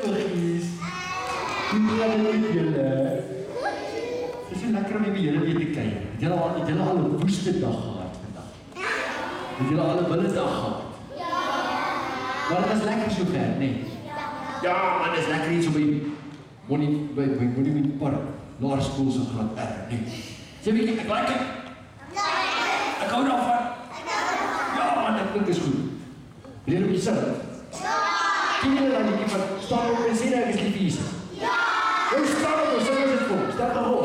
Gees, hoe gaan dit met julle? Het is so lekker om met julle weer te kyk. Het julle al 'n woeste dag gehad vandag? Het julle al 'n wille dag gehad? Maar dit is lekker so ver, nee? Ja, man, dit is lekker hier so by Monument Park, laerskool se graad R, nee? Sê weet jy, ek like het. Ek hou daarvan. Ja, man, ek dink dit is goed. Leer op jezelf. Ken julle dan die van staan op en sê nou ek is lief vir Jesus? Ja! Hoe staan op en sê ons het kom? Staan dan op.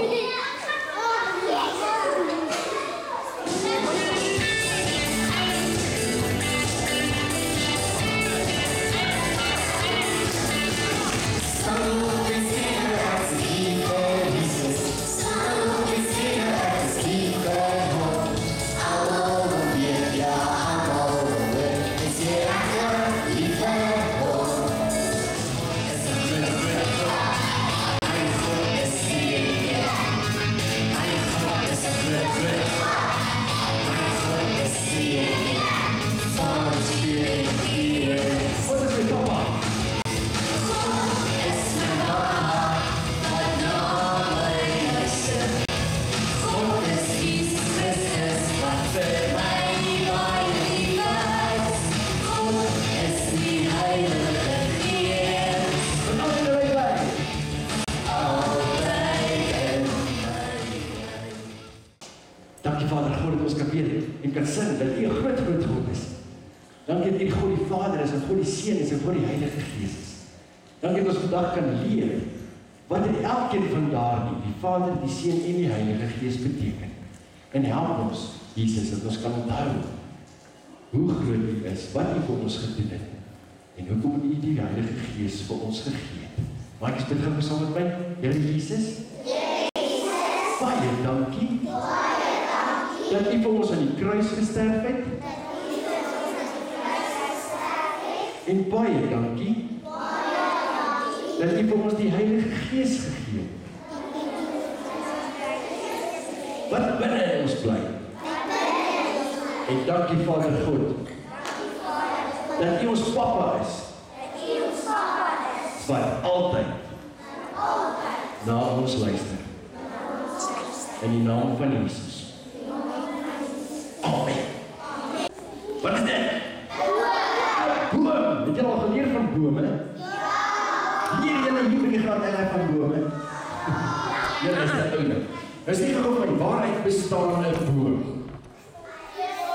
En kan sing dat U 'n groot God is. Dankie dat U God die Vader is en God die Seun is en God die Heilige Gees is. Dankie dat ons vandag kan leer wat in elkeen van daardie, die Vader, die Seun en die Heilige Gees beteken. En help ons, Jesus, dat ons kan onthou hoe groot U is, wat U vir ons gedoen het en hoekom U die Heilige Gees vir ons gegee het. Maak ons dit gou saam met my, Here Jesus. Baie dankie. Dat U vir ons aan die kruis gesterf het. En baie dankie. Dat U vir ons die Heilige Gees gegee het. Wat binne in ons bly. En dankie Vader God. Dat U ons Papa is. Wat altyd na ons luister. In die naam van Jesus. Amen. Wat is dit? Boom. Het jy al geleer van bome? Ja. Leer julle hier by die graad R van bome? Julle is dit oulik. Nou is nie gou van waaruit bestaan 'n boom.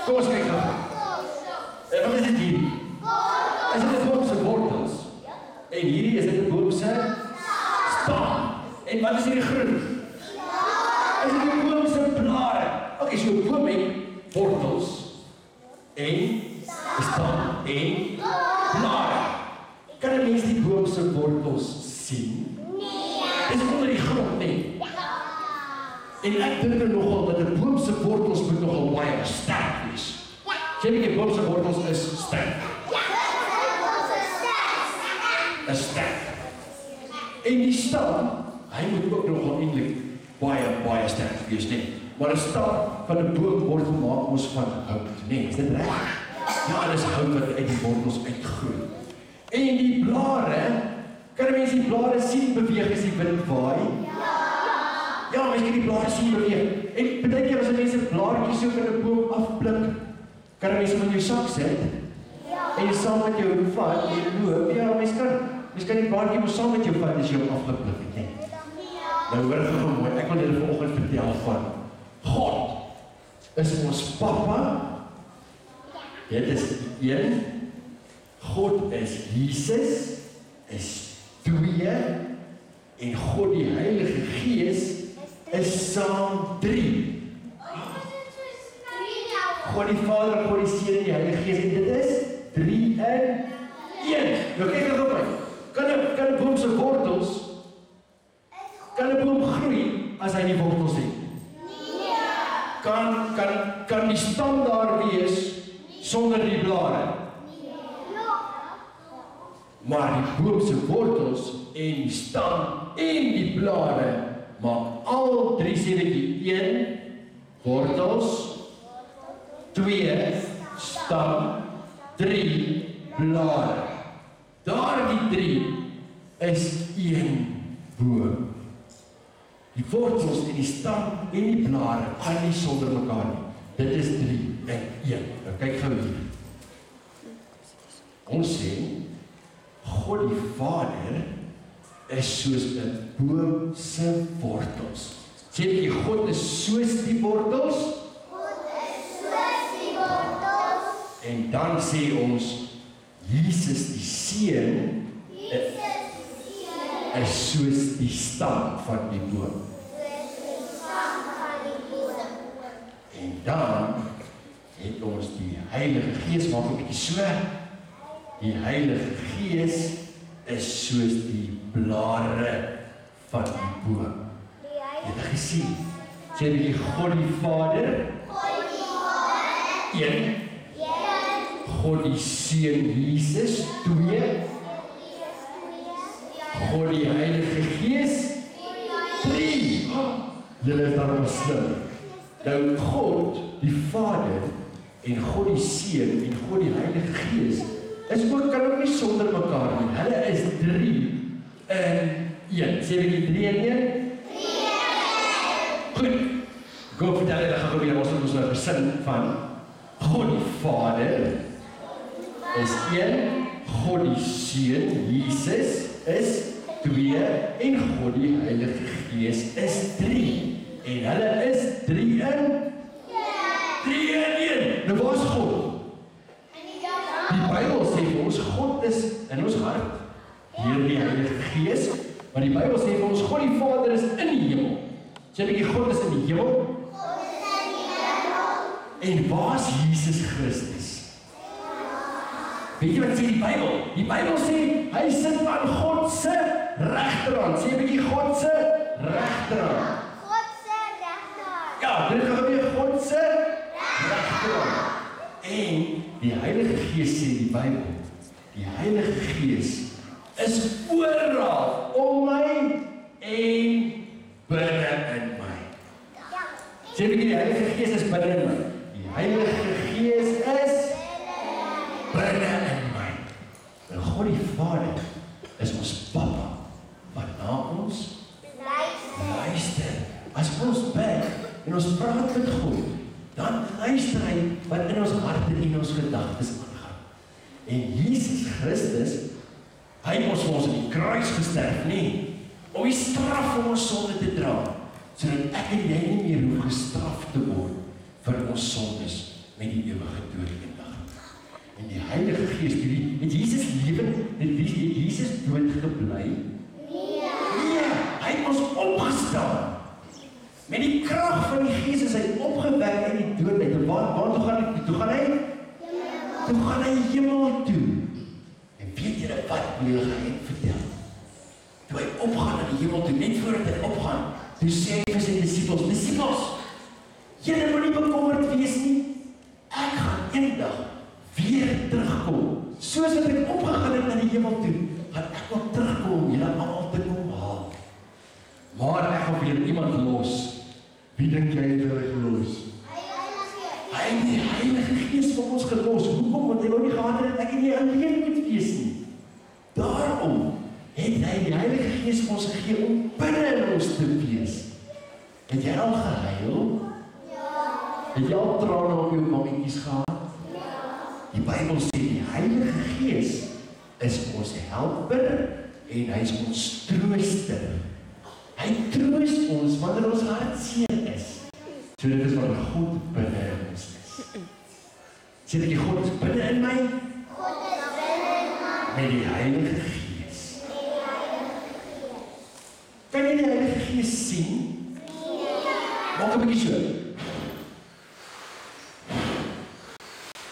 Kom ons kyk gou. Wat is dit hier? Is dit 'n boom se wortels? En hierdie is dit 'n boom se stam. En wat is hierdie groen? Is dit 'n boom se blare? Okay, so 'n boom het wortels en stam en blare. Kan 'n mens die boom se wortels sien? Nee. Dis onder die grond, nee. En ek dink nogal dat 'n boom se wortels moet nogal baie sterk wees. Sê jy die boom se wortels is sterk? Ja. Is sterk. En die stam, hy moet ook nogal eintlik baie sterk wees, nee. Maar 'n stam van 'n boom word gemaak ons van hout, nee, is dit reg? Ja, dit is hout wat uit die wortels uitgroei. En die blare, kan 'n mens die blare sien beweeg as die wind waai? Ja, mens kan die blare sien beweeg. En baie keer as 'n mens 'n blaartjie so van 'n boom afpluk, kan 'n mens hom in jou sak sit. En saam met jou vat en loop. Ja, mens kan die blaartjie mos saam met jou vat as jy hom afgepluk het, nee. Nou hoor gou mooi, ek wil julle vanoggend vertel van God is ons Papa. Dit is 1. God is Jesus, is 2. En God die Heilige Gees is saam 3. God die Vader, God die Seun en die Heilige Gees. En dit is 3 in 1. Nou kyk gou op my. Kan 'n boom se wortels kan 'n boom groei as hy nie wortels het? Kan die stam daar wees sonder die blare? Maar die boom se wortels en die stam en die blare maak al 3 seletjie 1 wortels, 2 stam, 3 blare. Daardie 3 is een boom. Die wortels en die stam en die blare kan nie sonder mekaar nie. Dit is 3 in 1. Nou kyk gou hier. Ons sê, God die Vader is soos 'n boom se wortels. Sê jy God is soos die wortels? God is soos die wortels. En dan sê ons, Jesus die Seun is soos die stam van die boom. En dan het ons die Heilige Gees, maak 'n bietjie so. Die Heilige Gees is soos die blare van die boom. Jy het gesien, sê die God die Vader, 1, God die Seun Jesus, 2, God die Heilige Gees, 3. Julle is daarom slim. Nou God die Vader en God die Seun en God die Heilige Gees is ook kan ook nie sonder mekaar nie. Hulle is 3 in 1. Sê jy 3 in 1? 3 in 1. Goed. Go vertel julle gaan probeer ons nou gesin van God die Vader is 1, God die Seun Jesus is 2 en God die Heilige Gees is 3. En hulle is 3 in 1. Nou waar is God? Die Bybel sê vir ons, God is in ons hart, hier die Heilige Gees, maar die Bybel sê vir ons, God die Vader is in die hemel. Sê jy God is in die hemel? En waar is Jesus Christus? Weet jy wat sê die Bybel? Die Bybel sê, hy sit aan God se regterhand. Sê 'n bietjie God se regterhand. Ja, dit gaan weer God se regterhand. En die Heilige Gees sê die Bybel, die Heilige Gees is oral om my en binne in my. Sê die Heilige Gees is binne in my. Die Heilige Gees is binne in my. En God die Vader is ons Papa, wat na ons luister. As ons bid en ons praat met God, dan luister hy wat in ons harte en ons gedagtes aangaan. En Jesus Christus, hy het ons vir ons in die kruis gesterf, nie, om die straf vir ons sonde te dra, sodat ek en jy nie meer hoef gestraf te word vir ons sondes met die ewige dood eendag. En die Heilige Gees, het Jesus lewend, het Jesus dood gebly? Nee, hy het ons opgestaan. Met die krag van die Gees is hy opgewek in die dood uit. En waar toe gaan hy? Toe gaan hy hemel toe. En weet julle wat wil hy vertel? Toe hy opgaan in die hemel toe, net voordat hy opgaan, toe sê hy vir sy disippels, julle moet nie bekommerd wees nie. Ek gaan eendag weer terugkom. Soos wat ek opgegaan het na die hemel toe, gaan ek ook terugkom om julle almal te kom haal. Maar ek gaan weer iemand los. Wie dink jy het hulle gelos? Hy het die Heilige Gees vir ons gelos. Hoekom? Want hy wou nie gehad het dat ek en jy alleen moet wees nie. Daarom het hy die Heilige Gees vir ons gegee om binne in ons te wees. Het jy al gehuil? Het jy al trane op jou mammetjies gehad? Die Bybel sê die Heilige Gees is ons helper en hy is ons trooster. Hy troos ons wanneer ons hart seer is. So dit is wat God binne in ons is. Sê dat die God is binne in my? God is binne in my. Met die Heilige Gees. Kan jy die Heilige Gees sien? Maak 'n bietjie so.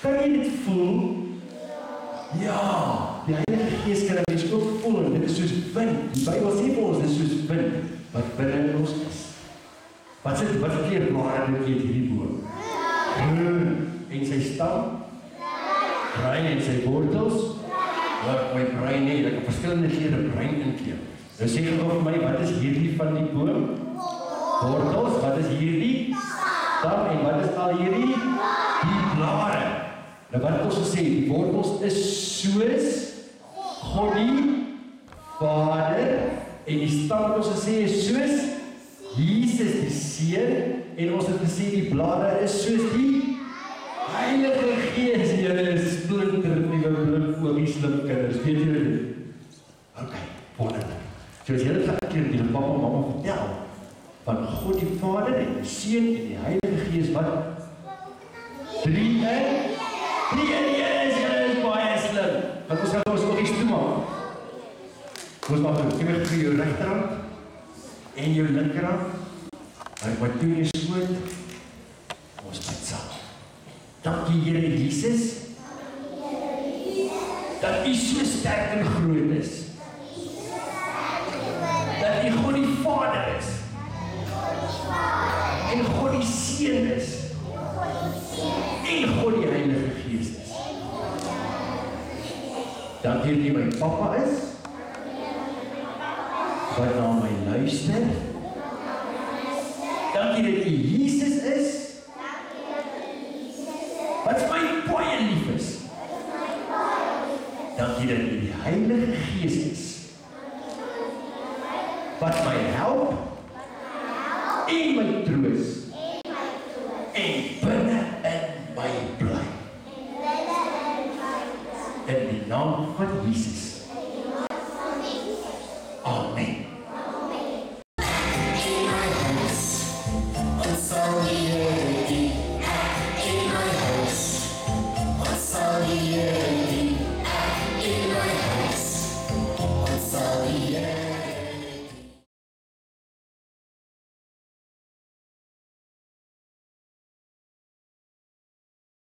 Kan jy dit voel? Ja, die Heilige Gees kan ons ook voel. Dit is soos wind. Die Bybel sê vir ons, dit is soos wind wat binne in ons is. Wat kleur blare dit hierdie boom? Groen. En sy stam? Bruin en sy wortels? Wat my bruin nie, ek het verskillende kleure bruin inkleur. Nou sê gou vir my, wat is hierdie van die boom? Wortels, wat is hierdie? Stam, en wat is al hierdie? Die blare. Nou wat het ons gesê, die wortels is soos God die Vader, en die stand ons gesê is soos Jesus die Seun, en ons het gesê die blare is soos die Heilige Gees. Julle is splinter nuwe blik slim kinders, weet julle dit? Ok, wonderlik. So as julle het keer die papa en mamma vertel van God die Vader en die Seun en die Heilige Gees wat 3 in 1 is, julle is baie slim. Want ons gaan ons nog iets toemaak. Ons maak het, kom ek vir jou rechterhand en jou linkerhand. En wat doen jy skoot? Ons bid saam. Dankie Here Jesus, dat U so sterk en groot is. Dat U God die Vader is. En God die Seun is. En God die Heilige Gees is. Dankie dat U my papa is. Wat na my luister. Dankie dat U Jesus is. Wat my baie lief is. Dankie dat U die Heilige Gees is. Wat my help en my troos en binne in my bly. In die naam van Jesus.